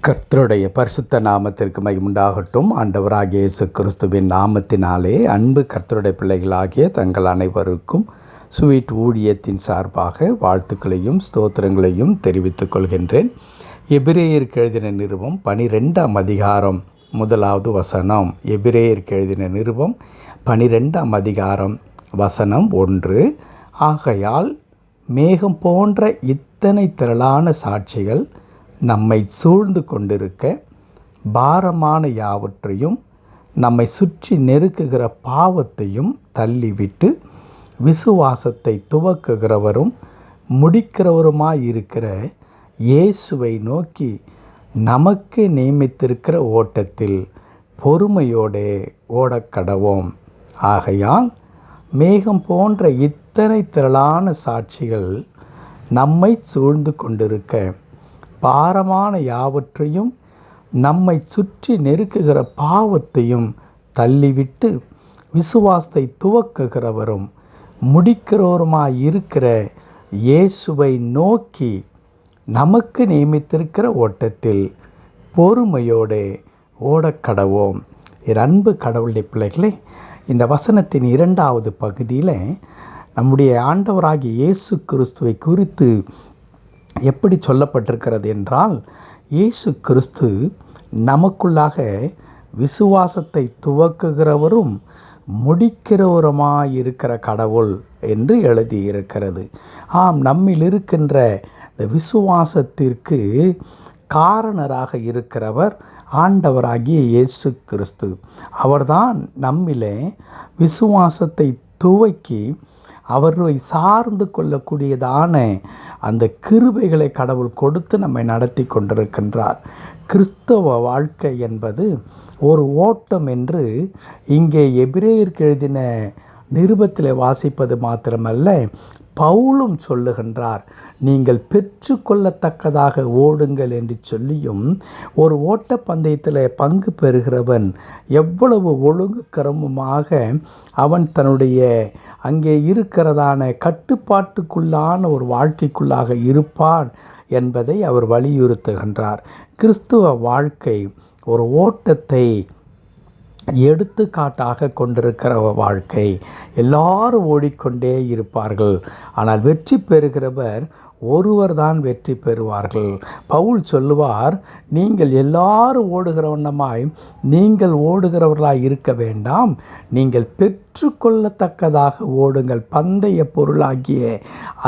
கர்த்தருடைய பரிசுத்த நாமத்திற்கு மகிமுண்டாகட்டும். ஆண்டவராகிய இயேசு கிறிஸ்துவின் நாமத்தினாலே அன்பு கர்த்தருடைய பிள்ளைகளாகிய தங்கள் அனைவருக்கும் ஸ்வீட் ஊழியத்தின் சார்பாக வாழ்த்துக்களையும் ஸ்தோத்திரங்களையும் தெரிவித்துக் கொள்கின்றேன். எபிரேயருக்கு எழுதின நிருபம் 12ஆம் அதிகாரம் 1வது வசனம். எபிரேயருக்கு எழுதின நிருபம் 12ஆம் அதிகாரம் வசனம் 1. ஆகையால் மேகம் போன்ற இத்தனை திரளான சாட்சிகள் நம்மை சூழ்ந்து கொண்டிருக்க, பாரமான யாவற்றையும் நம்மை சுற்றி நெருக்குகிற பாவத்தையும் தள்ளிவிட்டு, விசுவாசத்தை துவக்குகிறவரும் முடிக்கிறவருமாயிருக்கிற இயேசுவை நோக்கி நமக்கு நியமித்திருக்கிற ஓட்டத்தில் பொறுமையோடே ஓடக்கடவோம். ஆகையால் மேகம் போன்ற இத்தனை திரளான சாட்சிகள் நம்மை சூழ்ந்து கொண்டிருக்க, பாரமான யாவற்றையும் நம்மை சுற்றி நெருக்குகிற பாவத்தையும் தள்ளிவிட்டு, விசுவாசத்தை துவக்குகிறவரும் முடிக்கிறவருமாயிருக்கிற இயேசுவை நோக்கி நமக்கு நியமித்திருக்கிற ஓட்டத்தில் பொறுமையோடு ஓடக்கடவோம். அன்பு கடவுளுடைய பிள்ளைகளே, இந்த வசனத்தின் 2வது பகுதியில் நம்முடைய ஆண்டவராகிய இயேசு கிறிஸ்துவை குறித்து எப்படி சொல்லப்பட்டிருக்கிறது என்றால், இயேசு கிறிஸ்து நமக்குள்ளாக விசுவாசத்தை துவக்குகிறவரும் முடிக்கிறவருமாயிருக்கிற கடவுள் என்று எழுதியிருக்கிறது. நம்மில் இருக்கின்ற இந்த விசுவாசத்திற்கு காரணராக இருக்கிறவர் ஆண்டவராகிய இயேசு கிறிஸ்து. அவர்தான் நம்மிலே விசுவாசத்தை துவக்கி அவரை சார்ந்து கொள்ளக்கூடியதான அந்த கிருபைகளை கடவுள் கொடுத்து நம்மை நடத்தி கொண்டிருக்கின்றார். கிறிஸ்தவ வாழ்க்கை என்பது ஒரு ஓட்டம் என்று இங்கே எபிரேயருக்கு எழுதின நிருபத்தில் வாசிப்பது மாத்திரமல்ல, பவுலும் சொல்லுகின்றார். நீங்கள் பெற்றுக்கொள்ளத்தக்கதாக ஓடுங்கள் என்று சொல்லியும், ஒரு ஓட்டப்பந்தயத்தில் பங்கு பெறுகிறவன் எவ்வளவு ஒழுங்கு கிரமமாக அவன் தன்னுடைய அங்கே இருக்கிறதான கட்டுப்பாட்டுக்குள்ளான ஒரு வாழ்க்கைக்குள்ளாக இருப்பான் என்பதை அவர் வலியுறுத்துகின்றார். கிறிஸ்துவ வாழ்க்கை ஒரு ஓட்டத்தை எடுத்துக்காட்டாக கொண்டிருக்கிற வாழ்க்கை. எல்லாரும் ஓடிக்கொண்டே இருப்பார்கள், ஆனால் வெற்றி பெறுகிறவர் ஒருவர் தான் வெற்றி பெறுவார்கள். பவுல் சொல்லுவார், நீங்கள் எல்லாரும் ஓடுகிறவண்ணமாய் நீங்கள் ஓடுகிறவர்களாய் இருக்க வேண்டாம், நீங்கள் பெற்றுக்கொள்ளத்தக்கதாக ஓடுங்கள். பந்தய பொருளாகிய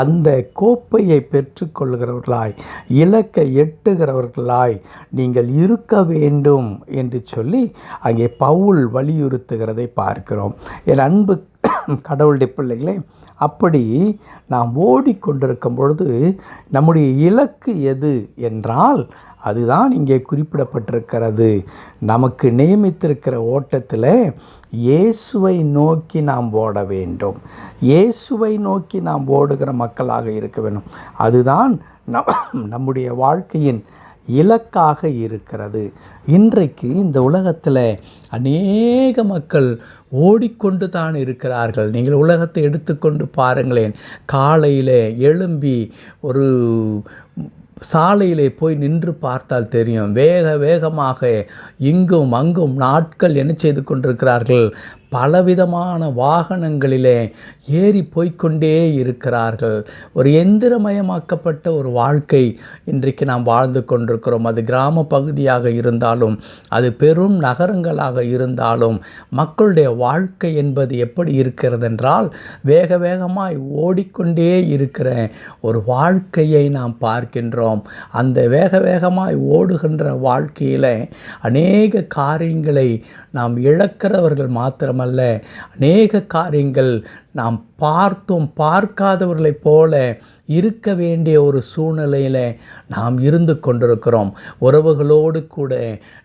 அந்த கோப்பையை பெற்றுக்கொள்கிறவர்களாய், இலக்கை எட்டுகிறவர்களாய் நீங்கள் இருக்க வேண்டும் என்று சொல்லி அங்கே பவுல் வலியுறுத்துகிறதை பார்க்கிறோம். என் அன்பு கடவுளுடைய பிள்ளைகளே, அப்படி நாம் ஓடிக்கொண்டிருக்கும் பொழுது நம்முடைய இலக்கு எது என்றால், அதுதான் இங்கே குறிப்பிடப்பட்டிருக்கிறது. நமக்கு நியமித்திருக்கிற ஓட்டத்தில் இயேசுவை நோக்கி நாம் ஓட வேண்டும். இயேசுவை நோக்கி நாம் ஓடுகிற மக்களாக இருக்க வேண்டும். அதுதான் நம்முடைய வாழ்க்கையின் இலக்காக இருக்கிறது. இன்றைக்கு இந்த உலகத்தில் அநேக மக்கள் ஓடிக்கொண்டு தான் இருக்கிறார்கள். நீங்கள் உலகத்தை எடுத்துக்கொண்டு பாருங்களேன். காலையில் எழும்பி ஒரு சாலையிலே போய் நின்று பார்த்தால் தெரியும், வேகமாக இங்கும் அங்கும் நாட்கள் என்ன செய்து கொண்டிருக்கிறார்கள், பலவிதமான வாகனங்களிலே ஏறி போய்கொண்டே இருக்கிறார்கள். ஒரு எந்திரமயமாக்கப்பட்ட ஒரு வாழ்க்கை இன்றைக்கு நாம் வாழ்ந்து கொண்டிருக்கிறோம். அது கிராம பகுதியாக இருந்தாலும், அது பெரும் நகரங்களாக இருந்தாலும், மக்களுடைய வாழ்க்கை என்பது எப்படி இருக்கிறது என்றால், வேகமாய் ஓடிக்கொண்டே இருக்கிற ஒரு வாழ்க்கையை நாம் பார்க்கின்றோம். அந்த வேகமாய் ஓடுகின்ற வாழ்க்கையில் அநேக காரியங்களை நாம் இழக்கிறவர்கள் மாத்திரமல்ல, அநேக காரியங்கள் நாம் பார்க்காதவர்களைப் போல இருக்க வேண்டிய ஒரு சூழ்நிலையில் நாம் இருந்து கொண்டிருக்கிறோம். உறவுகளோடு கூட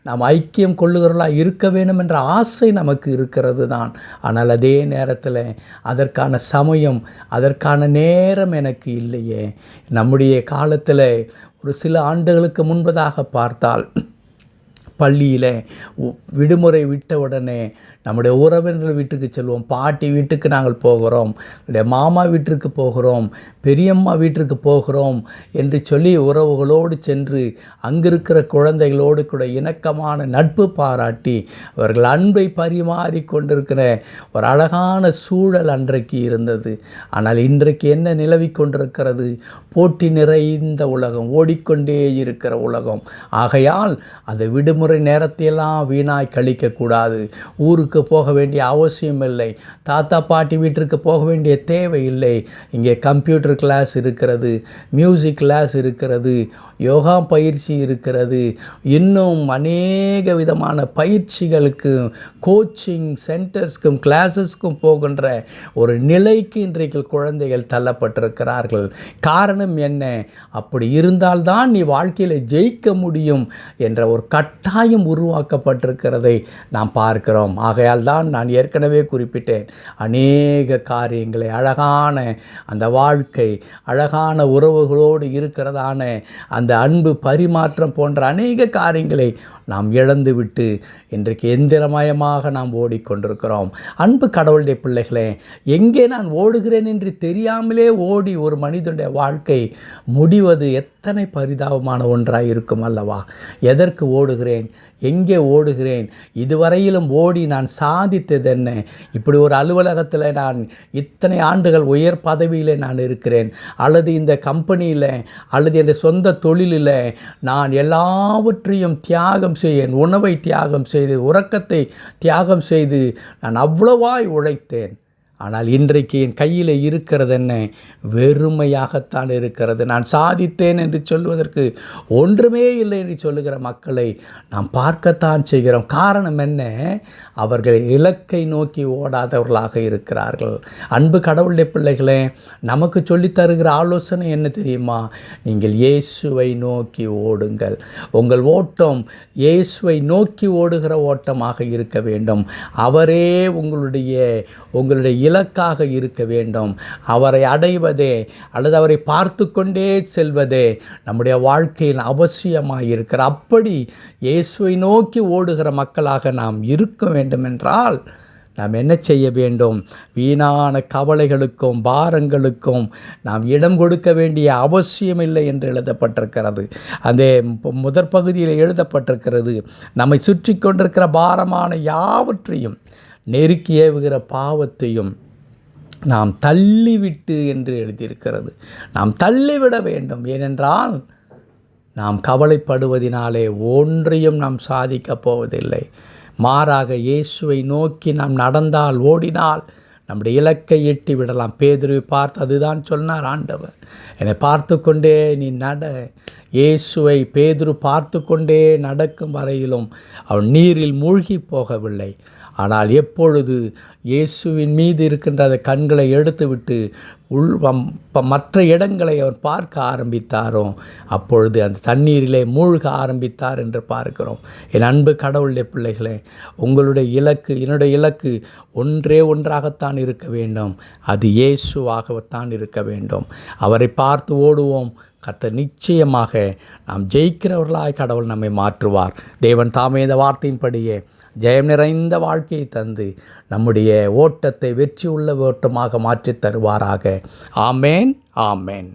நாம் ஐக்கியம் கொள்ளுகிறவர்களாக இருக்க வேண்டும் என்ற ஆசை நமக்கு இருக்கிறது தான். ஆனால் அதே நேரத்தில் அதற்கான சமயம், அதற்கான நேரம் எனக்கு இல்லையே. நம்முடைய காலத்தில் ஒரு சில ஆண்டுகளுக்கு முன்பதாக பார்த்தால், பள்ளியில் விடுமுறை விட்ட உடனே நம்முடைய உறவினர்கள் வீட்டுக்கு செல்வோம், பாட்டி வீட்டுக்கு நாங்கள் போகிறோம், நம்முடைய மாமா வீட்டிற்கு போகிறோம், பெரியம்மா வீட்டிற்கு போகிறோம் என்று சொல்லி உறவுகளோடு சென்று அங்கிருக்கிற குழந்தைகளோடு கூட இணக்கமான நட்பு பாராட்டி அவர்கள் அன்பை பரிமாறி கொண்டிருக்கிற ஒரு அழகான சூழல் அன்றைக்கு இருந்தது. ஆனால் இன்றைக்கு என்ன நிலவி கொண்டிருக்கிறது? போட்டி நிறைந்த உலகம், ஓடிக்கொண்டே இருக்கிற உலகம். ஆகையால் அந்த விடுமுறை நேரத்தையெல்லாம் வீணாய் கழிக்கக்கூடாது. ஊருக்கு போக வேண்டிய அவசியம் இல்லை, தாத்தா பாட்டி வீட்டிற்கு போக வேண்டிய தேவை இல்லை. இங்கே கம்ப்யூட்டர் கிளாஸ் இருக்கிறது, மியூசிக் கிளாஸ் இருக்கிறது, யோகா பயிற்சி இருக்கிறது, இன்னும் அநேக விதமான பயிற்சிகளுக்கு கோச்சிங் சென்டர்ஸ்க்கும் கிளாஸஸ்க்கும் போகின்ற ஒரு நிலைக்கு இன்றைக்கு குழந்தைகள் தள்ளப்பட்டிருக்கிறார்கள். காரணம் என்ன? அப்படி இருந்தால்தான் நீ வாழ்க்கையில் ஜெயிக்க முடியும் என்ற ஒரு கட்டாயம் உருவாக்கப்பட்டிருக்கிறதை நாம் பார்க்கிறோம். ஆகையால் தான் நான் ஏற்கனவே குறிப்பிட்டேன், அநேக காரியங்களை, அழகான அந்த வாழ்க்கை, அழகான உறவுகளோடு இருக்கிறதான அந்த அன்பு பரிமாற்றம் போன்ற அநேக காரியங்களை நாம் இழந்துவிட்டு இன்றைக்கு எந்திரமயமாக நாம் ஓடிக்கொண்டிருக்கிறோம். அன்பு கடவுளுடைய பிள்ளைகளே, எங்கே நான் ஓடுகிறேன் என்று தெரியாமலே ஓடி ஒரு மனிதனுடைய வாழ்க்கை முடிவது எத்தனை பரிதாபமான ஒன்றாக இருக்கும் அல்லவா? எதற்கு ஓடுகிறேன்? எங்கே ஓடுகிறேன்? இதுவரையிலும் ஓடி நான் சாதித்தது என்ன? இப்படி ஒரு அலுவலகத்தில் நான் இத்தனை ஆண்டுகள் உயர் பதவியில் நான் இருக்கிறேன், அல்லது இந்த கம்பெனியில், அல்லது என் சொந்த தொழிலில் நான் எல்லாவற்றையும் தியாகம் செய்ய, உணவை தியாகம் செய்து, உறக்கத்தை தியாகம் செய்து நான் அவ்வளவாய் உழைத்தேன். ஆனால் இன்றைக்கு என் கையில் இருக்கிறது என்ன? வெறுமையாகத்தான் இருக்கிறது. நான் சாதித்தேன் என்று சொல்வதற்கு ஒன்றுமே இல்லை என்று சொல்லுகிற மக்களை நாம் பார்க்கத்தான் செய்கிறோம். காரணம் என்ன? அவர்கள் இலக்கை நோக்கி ஓடாதவர்களாக இருக்கிறார்கள். அன்பு கடவுளுடைய பிள்ளைகளே, நமக்கு சொல்லித் தருகிற ஆலோசனை என்ன தெரியுமா? நீங்கள் இயேசுவை நோக்கி ஓடுங்கள். உங்கள் ஓட்டம் இயேசுவை நோக்கி ஓடுகிற ஓட்டமாக இருக்க வேண்டும். அவரே உங்களுடைய இலக்காக இருக்க வேண்டும். அவரை அடைவதே அல்லது அவரை பார்த்து கொண்டே செல்வதே நம்முடைய வாழ்க்கையில் அவசியமாக இருக்கிற. அப்படி இயேசுவை நோக்கி ஓடுகிற மக்களாக நாம் இருக்க வேண்டும் என்றால் நாம் என்ன செய்ய வேண்டும்? வீணான கவலைகளுக்கும் பாரங்களுக்கும் நாம் இடம் கொடுக்க வேண்டிய அவசியமில்லை என்று எழுதப்பட்டிருக்கிறது. அந்த முதற் பகுதியில் எழுதப்பட்டிருக்கிறது, நம்மை சுற்றி கொண்டிருக்கிற பாரமான யாவற்றையும், நெருக்கி ஏவுகிற பாவத்தையும் நாம் தள்ளிவிட்டு என்று எழுதியிருக்கிறது. நாம் தள்ளிவிட வேண்டும். ஏனென்றால் நாம் கவலைப்படுவதினாலே ஒன்றையும் நாம் சாதிக்கப் போவதில்லை. மாறாக இயேசுவை நோக்கி நாம் நடந்தால், ஓடினால் நம்முடைய இலக்கை எட்டி விடலாம். பேதுருவை பார்த்து அதுதான் சொன்னார் ஆண்டவர், என்னை பார்த்து கொண்டே நீ நட. இயேசுவை பேதுரு பார்த்து கொண்டே நடக்கும் வரையிலும் அவன் நீரில் மூழ்கி போகவில்லை. ஆனால் எப்பொழுது இயேசுவின் மீது இருக்கின்ற அந்த கண்களை எடுத்துவிட்டு மற்ற இடங்களை அவர் பார்க்க ஆரம்பித்தாரோ, அப்பொழுது அந்த தண்ணீரிலே மூழ்க ஆரம்பித்தார் என்று பார்க்கிறோம். என் அன்பு கடவுளுடைய பிள்ளைகளே, உங்களுடைய இலக்கு, என்னுடைய இலக்கு ஒன்றே ஒன்றாகத்தான் இருக்க வேண்டும். அது இயேசுவாகத்தான் இருக்க வேண்டும். அவரை பார்த்து ஓடுவோம். கர்த்தர் நிச்சயமாக நாம் ஜெயிக்கிறவர்களாய் கடவுள் நம்மை மாற்றுவார். தேவன் தாமே இந்த வார்த்தையின்படியே ஜெயம் நிறைந்த வாழ்க்கையை தந்து நம்முடைய ஓட்டத்தை வெற்றி உள்ள ஓட்டமாக மாற்றித் தருவாராக. ஆமேன், ஆமேன்.